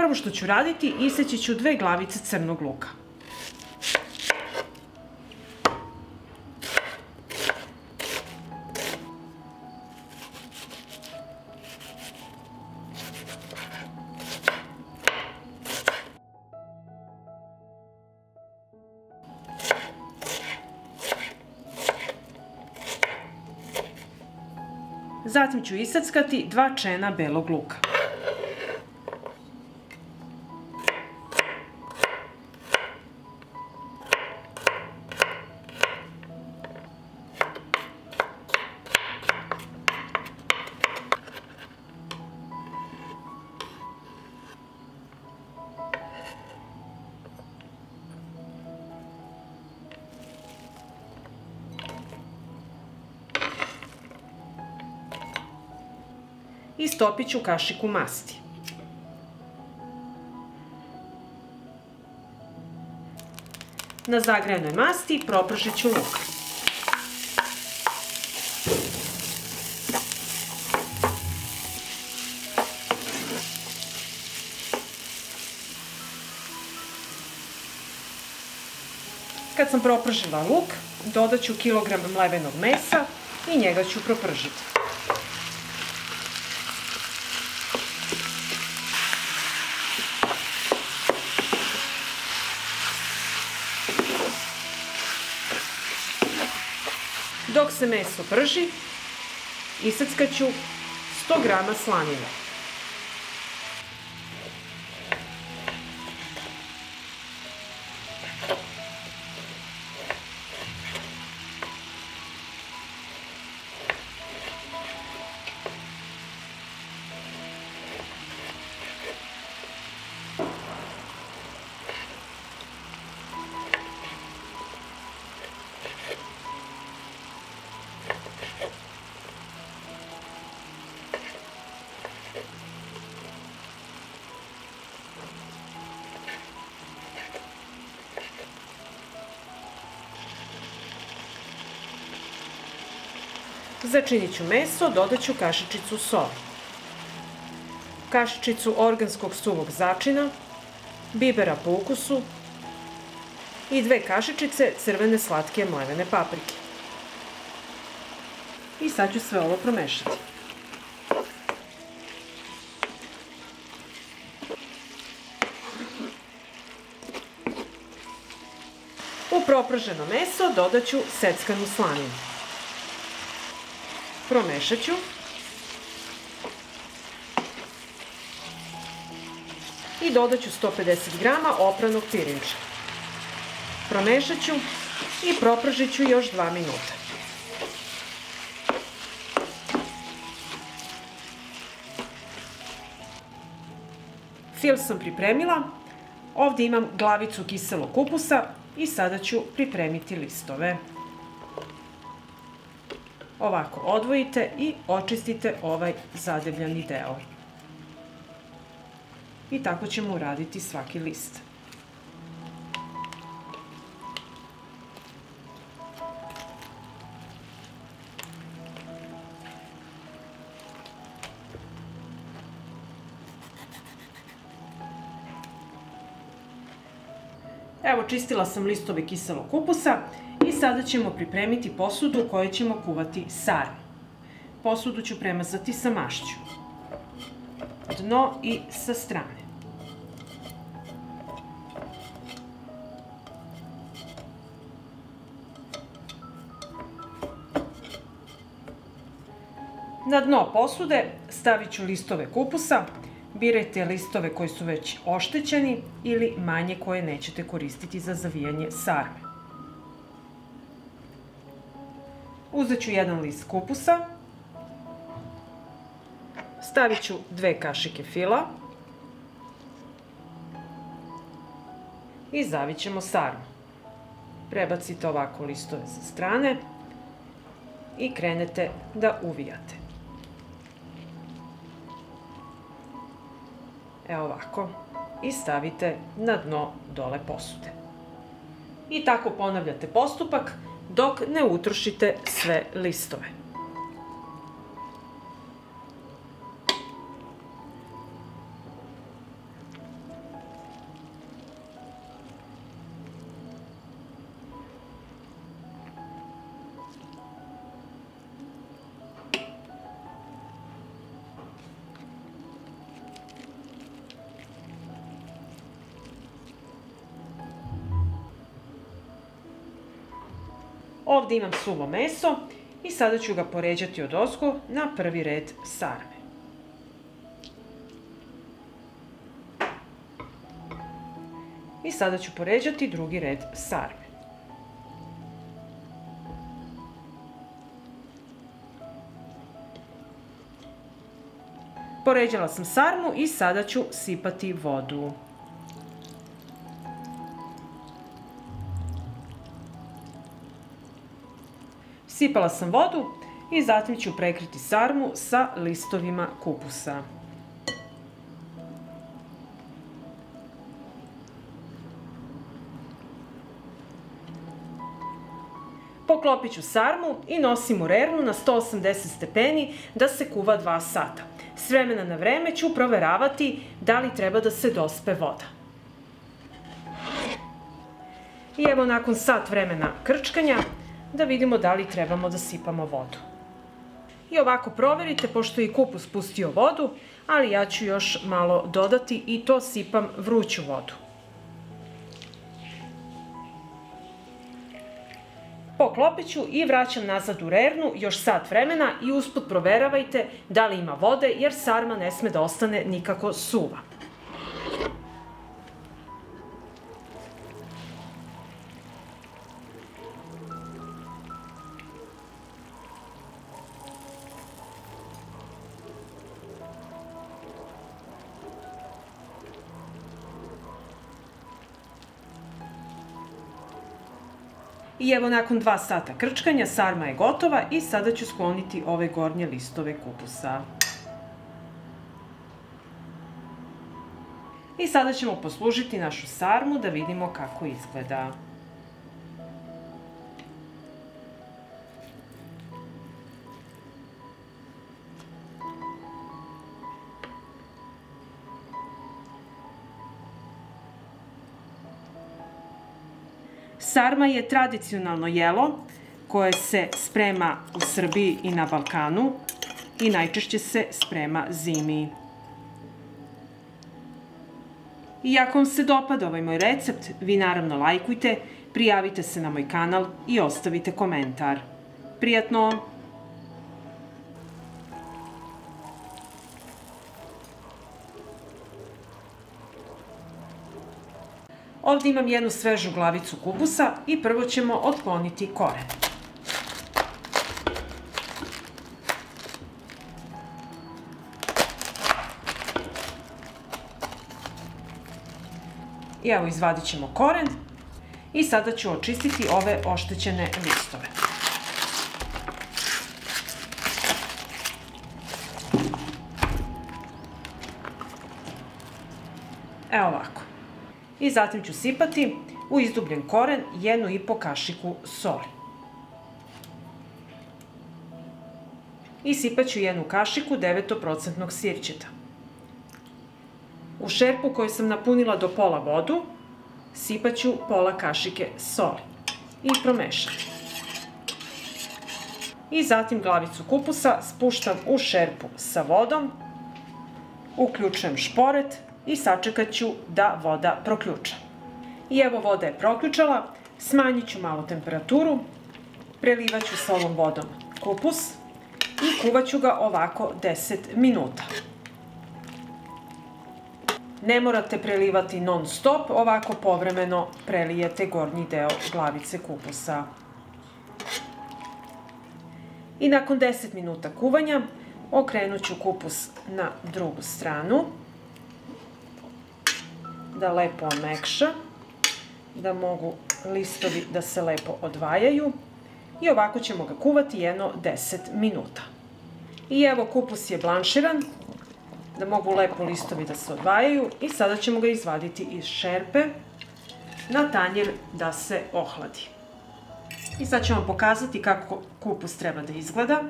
Prvo što ću raditi, iseći ću 2 glavice crnog luka. Zatim ću isackati 2 čena belog luka. I stopit ću kašiku masti. Na zagrejanoj masti propržit ću luk. Kad sam propržila luk, dodat ću kilogram mlevenog mesa i njega ću propržiti. Dok se meso prži, isackat ću 100 grama slanine. Začinit ću meso, dodat ću kašičicu soli, kašičicu organskog suvog začina, bibera po ukusu i 2 kašičice crvene slatke mlevene paprike. I sad ću sve ovo promešati. U proprženo meso dodat ću seckanu slaninu. Promešat ću i dodat ću 150 grama opranog pirinča. Promešat ću i propržit ću još 2 minuta. Fil sam pripremila. Ovdje imam glavicu kiselog kupusa i sada ću pripremiti listove. Ovako odvojite i očistite ovaj zadebljani deo. I tako ćemo uraditi svaki list. Evo, čistila sam listove kiselog kupusa i sada ćemo pripremiti posudu u kojoj ćemo kuvati sarmu. Posudu ću premazati sa mašću. Dno i sa strane. Na dno posude stavit ću listove kupusa. Birajte listove koji su već oštećeni ili manje koje nećete koristiti za zavijanje sarme. Uzet ću 1 list kupusa, stavit ću 2 kašike fila i zavit ćemo sarmu. Prebacite ovako listove sa strane i krenete da uvijate. Evo ovako. I stavite na dno dole posude. I tako ponavljate postupak dok ne utrošite sve listove. Ovdje imam suvo meso i sada ću ga poređati odozgo na prvi red sarme. I sada ću poređati drugi red sarme. Poređala sam sarmu i sada ću sipati vodu. Sipala sam vodu i zatim ću prekriti sarmu sa listovima kupusa. Poklopit ću sarmu i nosim u rernu na 180 stepeni da se kuva 2 sata. S vremena na vreme ću proveravati da li treba da se dospe voda. I evo nakon sat vremena krčkanja da vidimo da li trebamo da sipamo vodu. I ovako proverite, pošto je i kupus pustio vodu, ali ja ću još malo dodati i to sipam vruću vodu. Poklopit ću i vraćam nazad u rernu još sat vremena i usput proveravajte da li ima vode, jer sarma ne sme da ostane nikako suva. I evo nakon 2 sata krčkanja sarma je gotova i sada ću skloniti ove gornje listove kupusa. I sada ćemo poslužiti našu sarmu da vidimo kako izgleda. Sarma je tradicionalno jelo koje se sprema u Srbiji i na Balkanu i najčešće se sprema zimi. I ako vam se dopada ovaj moj recept, vi naravno lajkujte, prijavite se na moj kanal i ostavite komentar. Prijatno! Ovdje imam jednu svežu glavicu kupusa i prvo ćemo otkloniti koren. I evo izvadit ćemo koren i sada ću očistiti ove oštećene listove. Evo ovako. I zatim ću sipati u izdubljen koren 1,5 kašiku soli. I sipat ću 1 kašiku 9% sirćeta. U šerpu koju sam napunila do pola vodu, sipat ću pola kašike soli i promešati. I zatim glavicu kupusa spuštam u šerpu sa vodom, uključujem šporet i sačekat ću da voda proključa. I evo voda je proključala, smanjit ću malo temperaturu, prelivat ću sa ovom vodom kupus i kuvat ću ga ovako 10 minuta. Ne morate prelivati non stop, ovako povremeno prelijete gornji deo glavice kupusa. I nakon 10 minuta kuvanja okrenut ću kupus na drugu stranu, da lepo omekša, da mogu listovi da se lepo odvajaju i ovako ćemo ga kuvati jedno 10 minuta. I evo kupus je blanširan, da mogu lepo listovi da se odvajaju i sada ćemo ga izvaditi iz šerpe na tanjir da se ohladi. I sad ću vam pokazati kako kupus treba da izgleda.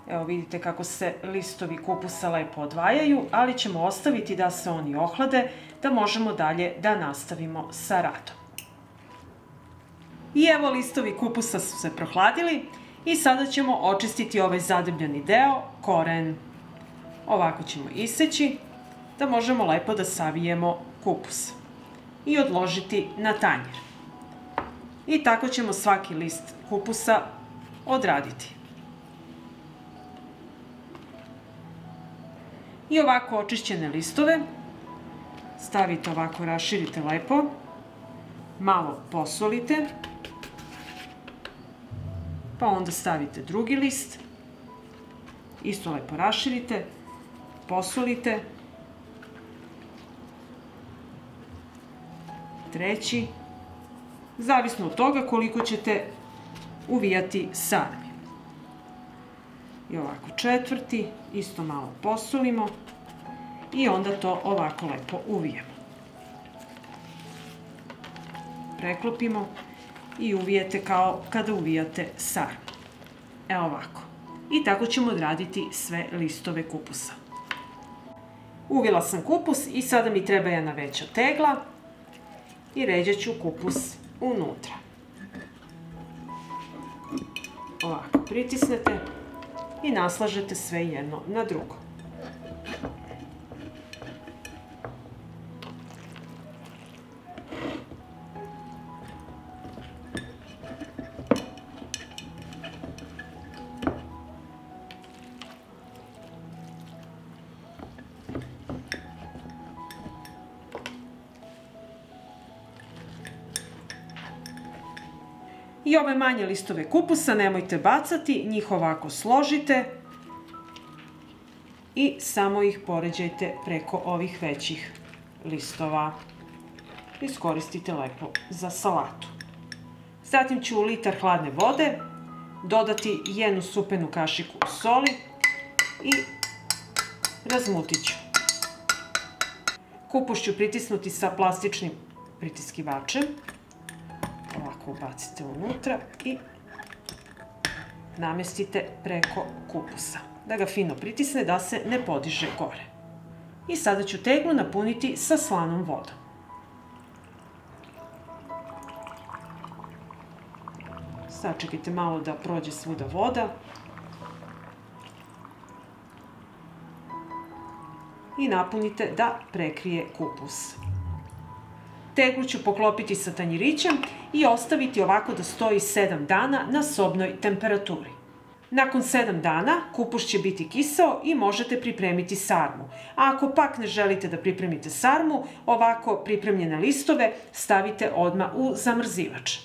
Evo vidite kako se listovi kupusa lepo odvajaju, ali ćemo ostaviti da se oni ohlade, da možemo dalje da nastavimo sa radom. I evo listovi kupusa su se prohladili i sada ćemo očistiti ovaj zadrbljeni deo, koren. Ovako ćemo iseći da možemo lepo da savijemo kupus i odložiti na tanjir. I tako ćemo svaki list kupusa odraditi. I ovako očišćene listove stavite ovako, raširite lepo, malo posolite, pa onda stavite drugi list, isto lepo raširite, posolite, treći, zavisno od toga koliko ćete uvijati sarmi. I ovako četvrti, isto malo posolimo i onda to ovako lepo uvijemo. Preklopimo i uvijete kao kada uvijate sarmu. Evo ovako. I tako ćemo odraditi sve listove kupusa. Uvila sam kupus i sada mi treba jedna veća tegla i ređat ću kupus unutra. Ovako pritisnete i naslažete sve jedno na drugo. I ove manje listove kupusa nemojte bacati, njih ovako složite i samo ih poređajte preko ovih većih listova. Iskoristite lepo za salatu. Zatim ću u litar hladne vode dodati jednu supenu kašiku soli i razmutit ću. Kupus ću pritisnuti sa plastičnim pritiskivačem. Ovako ubacite unutra i namestite preko kupusa. Da ga fino pritisne, da se ne podiže gore. I sada ću teglu napuniti sa slanom vodom. Sačekajte malo da prođe svuda voda. I napunite da prekrije kupus. Teglu ću poklopiti sa tanjirićem i ostaviti ovako da stoji 7 dana na sobnoj temperaturi. Nakon 7 dana kupus će biti kiseo i možete pripremiti sarmu. A ako pak ne želite da pripremite sarmu, ovako pripremljene listove stavite odmah u zamrzivač.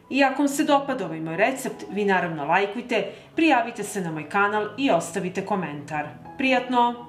I ako vam se dopada ovaj moj recept, vi naravno lajkujte, prijavite se na moj kanal i ostavite komentar. Prijatno!